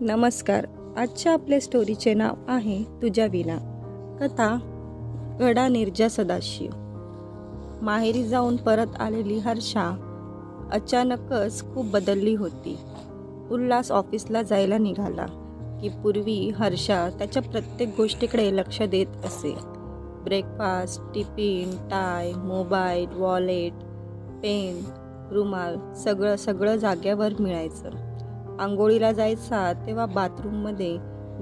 नमस्कार. आजच्या आपल्या स्टोरीचे नाव आहे तुझ्या विना. कथा गडा निर्जा सदाशिव. माहेरी जाऊन परत आलेली हर्षा अचानकच खूप बदलली होती. उल्हास ऑफिसला जायला निघाला की पूर्वी हर्षा त्याच्या प्रत्येक गोष्टीकडे लक्ष देत असे. Breakfast, tiffin, tie, mobile, wallet, pen, रुमाल सगळं जाग्यावर मिळायचं. आंघोळीला जायचा तेव्हा बाथरूममध्ये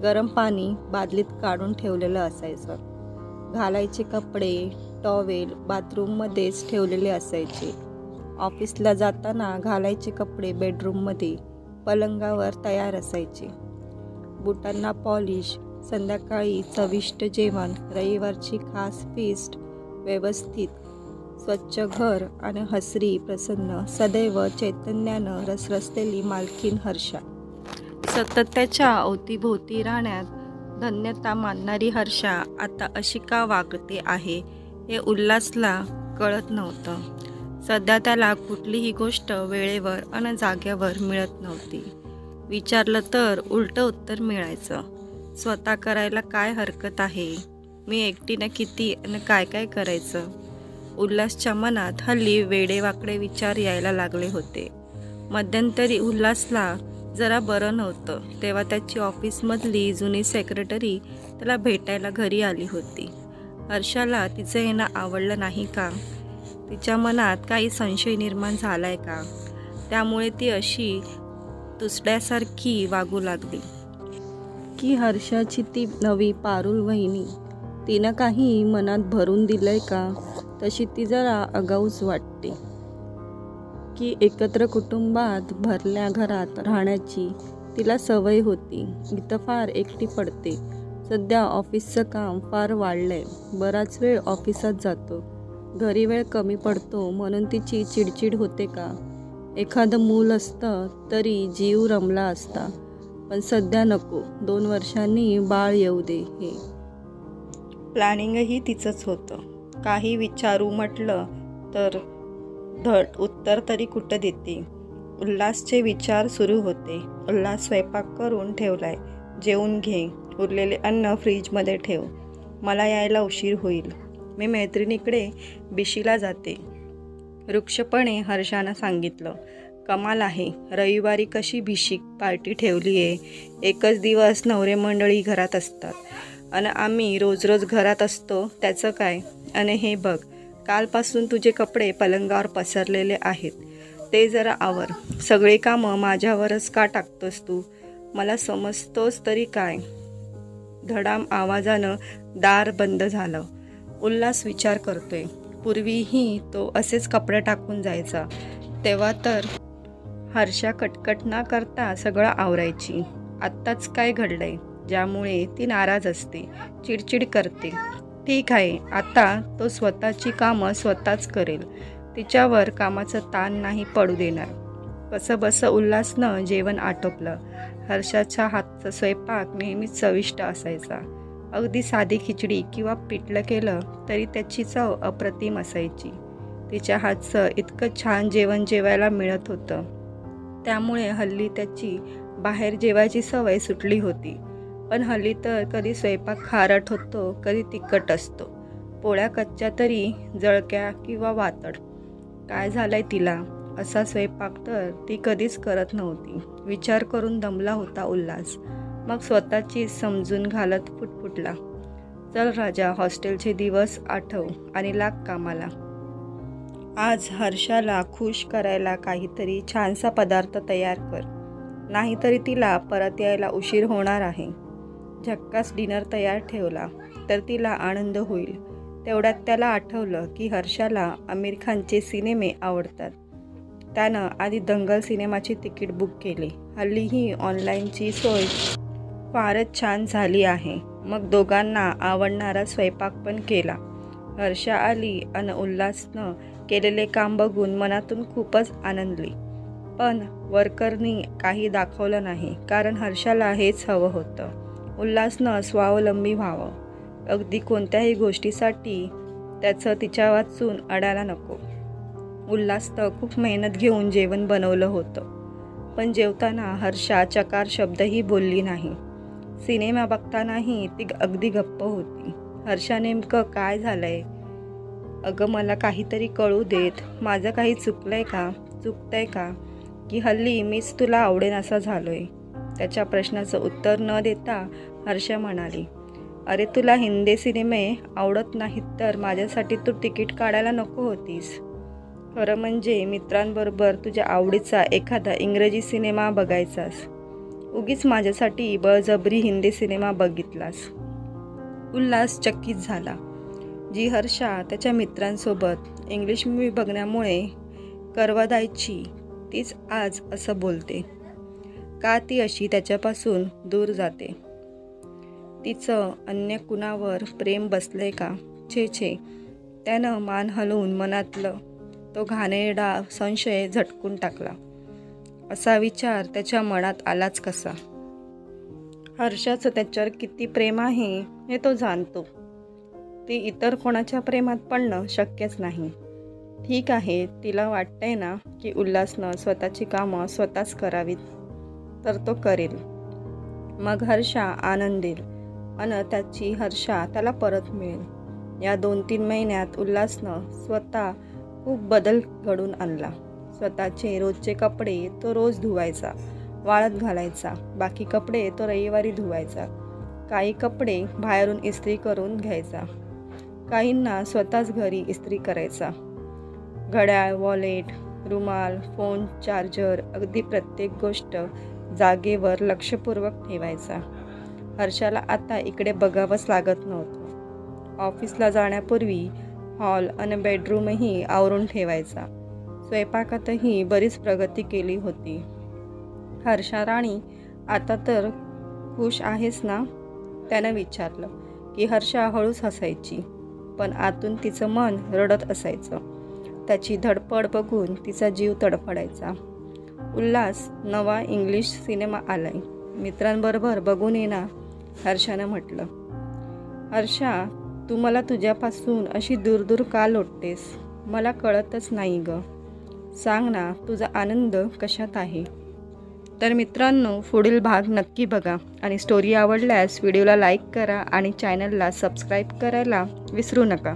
गरम पाणी बादलीत काढून ठेवलेलं असायचं. घालायचे कपडे, टॉवेल बाथरूममध्येच ठेवलेले असायचे. ऑफिसला जाताना घालायचे कपडे बेडरूममध्ये पलंगावर तयार असायचे. बुटांना पॉलिश, संध्याकाळी चविष्ट जेवण, रविवारची खास फीस्ट, व्यवस्थित स्वच्छ घर आणि हसरी प्रसन्न सदैव चैतन्यानं रसरसलेली मालकीन हर्षा. सतत त्याच्या अवतीभोवती राहण्यात धन्यता मानणारी हर्षा आता अशी का वागते आहे हे उल्हासला कळत नव्हतं. सध्या त्याला कुठलीही गोष्ट वेळेवर आणि जाग्यावर मिळत नव्हती. विचारलं तर उलटं उत्तर मिळायचं. स्वतः करायला काय हरकत आहे, मी एकटीनं किती आणि काय काय करायचं. उल्हासच्या मनात हल्ली वेडेवाकडे विचार यायला लागले होते. मध्यंतरी उल्हासला जरा बरं नव्हतं तेव्हा त्याची ऑफिसमधली जुनी सेक्रेटरी त्याला भेटायला घरी आली होती. हर्षाला तिचं येणं आवडलं नाही का? तिच्या मनात काही संशय निर्माण झालाय का? त्यामुळे ती अशी तुसड्यासारखी वागू लागली की हर्षाची ती नवी पारुल वहिनी तिनं काही मनात भरून दिलंय का? तशी ती जरा आगाऊच वाटते की एकत्र कुटुंबात भरल्या घरात राहण्याची तिला सवय होती. इथं फार एकटी पडते. सध्या ऑफिसचं काम फार वाढलंय. बराच वेळ ऑफिसात जातो. घरी वेळ कमी पडतो म्हणून तिची चिडचिड होते का? एखादं मूल असतं तरी जीव रमला असता, पण सध्या नको. 2 वर्षांनी बाळ येऊ दे. हे प्लॅनिंगही तिचंच होतं. काही विचारू म्हटलं तर धड उत्तर तरी कुठं देते. उल्हासचे विचार सुरू होते. उल्हास स्वयंपाक करून ठेवलाय, जेवून घे. उरलेले अन्न फ्रीजमध्ये ठेव. मला यायला उशीर होईल. मी मैत्रिणीकडे बिशीला जाते, रुक्षपणे हर्षानं सांगितलं. कमाल आहे, रविवारी कशी भिशी पार्टी ठेवली आहे. एकच दिवस नवरे मंडळी घरात असतात आणि आम्ही रोज घरात असतो. त्याचं काय? आणि हे बघ, कालपासून तुझे कपडे पलंगावर पसरलेले आहेत, ते जरा आवर. सगळे कामं माझ्यावरच का टाकतोस तू? मला समजतोस तरी काय? धडाम आवाजानं दार बंद झालं. उल्हास विचार करतोय. पूर्वीही तो असेच कपडे टाकून जायचा. तेव्हा तर हर्षा कटकट न करता सगळं आवरायची. आत्ताच काय घडलंय ज्यामुळे ती नाराज असते, चिडचिड करते? ठीक आहे, आता तो स्वतःची कामं स्वतःच करेल. तिच्यावर कामाचं ताण नाही पडू देणार. कसंबसं उल्हासनं जेवण आटोपलं. हर्षाच्या हातचा स्वयंपाक नेहमीच चविष्ट असायचा. अगदी साधी खिचडी किंवा पिठलं केलं तरी त्याची चव अप्रतिम असायची. तिच्या हातचं इतकं छान जेवण जेवायला मिळत होतं. त्यामुळे हल्ली त्याची बाहेर जेवायची सवय सुटली होती. पण हल्ली तर कधी स्वयंपाक खारट होतो, कधी तिखट असतो. पोळ्या कच्च्या तरी जळक्या किंवा वातड. काय झालंय तिला? असा स्वयंपाक तर ती कधीच करत नव्हती. विचार करून दमला होता उल्हास. मग स्वतःची समजून घालत फुटफुटला. चल राजा, हॉस्टेलचे दिवस आठव आणि लाग कामाला. आज हर्षाला खुश करायला काहीतरी छानसा पदार्थ तयार कर, नाहीतरी तिला परत यायला उशीर होणार आहे. झक्कास डिनर तयार ठेवला तर तिला आनंद होईल. तेवढ्यात त्याला आठवलं की हर्षाला आमिर खानचे सिनेमे आवडतात. त्यानं आधी दंगल सिनेमाची तिकीट बुक केली. हल्ली ही ऑनलाईनची सोय फारच छान झाली आहे. मग दोघांना आवडणारा स्वयंपाक पण केला. हर्षा आली आणि उल्हासनं केलेले काम बघून मनातून खूपच आनंदली. पण वर्करनी काही दाखवलं नाही, कारण हर्षाला हेच हवं होतं. उल्हासनं स्वावलंबी व्हावं. अगदी कोणत्याही गोष्टीसाठी त्याचं तिच्या वाचून अडायला नको. उल्हासनं खूप मेहनत घेऊन जेवण बनवलं होतं. पण जेवताना हर्षा चकार शब्दही बोलली नाही. सिनेमा बघतानाही ती अगदी गप्प होती. हर्षा, नेमकं काय झालंय? अगं, मला काहीतरी कळू देत. माझं काही चुकतंय का? की हल्ली मीच तुला आवडेन असा झालोय? त्याच्या प्रश्नाचं उत्तर न देता हर्षा म्हणाली, अरे, तुला हिंदी सिनेमे आवडत नाहीत तर माझ्यासाठी तू तिकीट काढायला नको होतीस. खरं म्हणजे मित्रांबरोबर तुझ्या आवडीचा एखादा इंग्रजी सिनेमा बघायचास. उगीच माझ्यासाठी बळजबरी हिंदी सिनेमा बघितलास. उल्हास चकित झाला. जी हर्षा त्याच्या मित्रांसोबत इंग्लिश मूव्ही बघण्यामुळे करवदायची, तीच आज असं बोलते. का ती अशी त्याच्यापासून दूर जाते? तिचं अन्य कुणावर प्रेम बसलंय का? छे, त्यानं मान हलवून मनातलं तो घाणेरडा संशय झटकून टाकला. असा विचार त्याच्या मनात आलाच कसा? हर्षाचं त्याच्यावर किती प्रेम आहे हे तो जाणतो. ती इतर कोणाच्या प्रेमात पडणं शक्यच नाही. ठीक आहे, तिला वाटतंय ना की उल्हासनं स्वतःची कामं स्वतःच करावीत, तर तो करेल. मग हर्षा आनंदेल आणि त्याची हर्षा त्याला परत मिळेल. या 2-3 महिन्यात उल्हासनं स्वतः खूप बदल घडून आणला. स्वतःचे रोजचे कपडे तो रोज धुवायचा, वाळत घालायचा. बाकी कपडे तो रविवारी धुवायचा. काही कपडे बाहेरून इस्त्री करून घ्यायचा. काहींना स्वतःच घरी इस्त्री करायचा. घड्याळ, वॉलेट, रुमाल, फोन चार्जर, अगदी प्रत्येक गोष्ट जागेवर लक्षपूर्वक ठेवायचा. हर्षाला आता इकडे बघावंच लागत नव्हतं. ऑफिसला जाण्यापूर्वी हॉल आणि बेडरूमही आवरून ठेवायचा. स्वयंपाकातही बरीच प्रगती केली होती. हर्षा राणी, आता तर खुश आहेस ना? त्यानं विचारलं. की हर्षा हळूच हसायची, पण आतून तिचं मन रडत असायचं. त्याची धडपड बघून तिचा जीव तडफडायचा. उल्हास, नवा इंग्लिश सिनेमा आलाय, मित्रांबरोबर बघून ये ना, हर्षानं म्हटलं. हर्षा, तू मला तुझ्यापासून अशी दूर का लोटतेस? मला कळतच नाही गं. सांग ना, तुझा आनंद कशात आहे? तर मित्रांनो, पुढील भाग नक्की बघा आणि स्टोरी आवडल्यास व्हिडिओला लाईक करा आणि चॅनलला सबस्क्राईब करायला विसरू नका.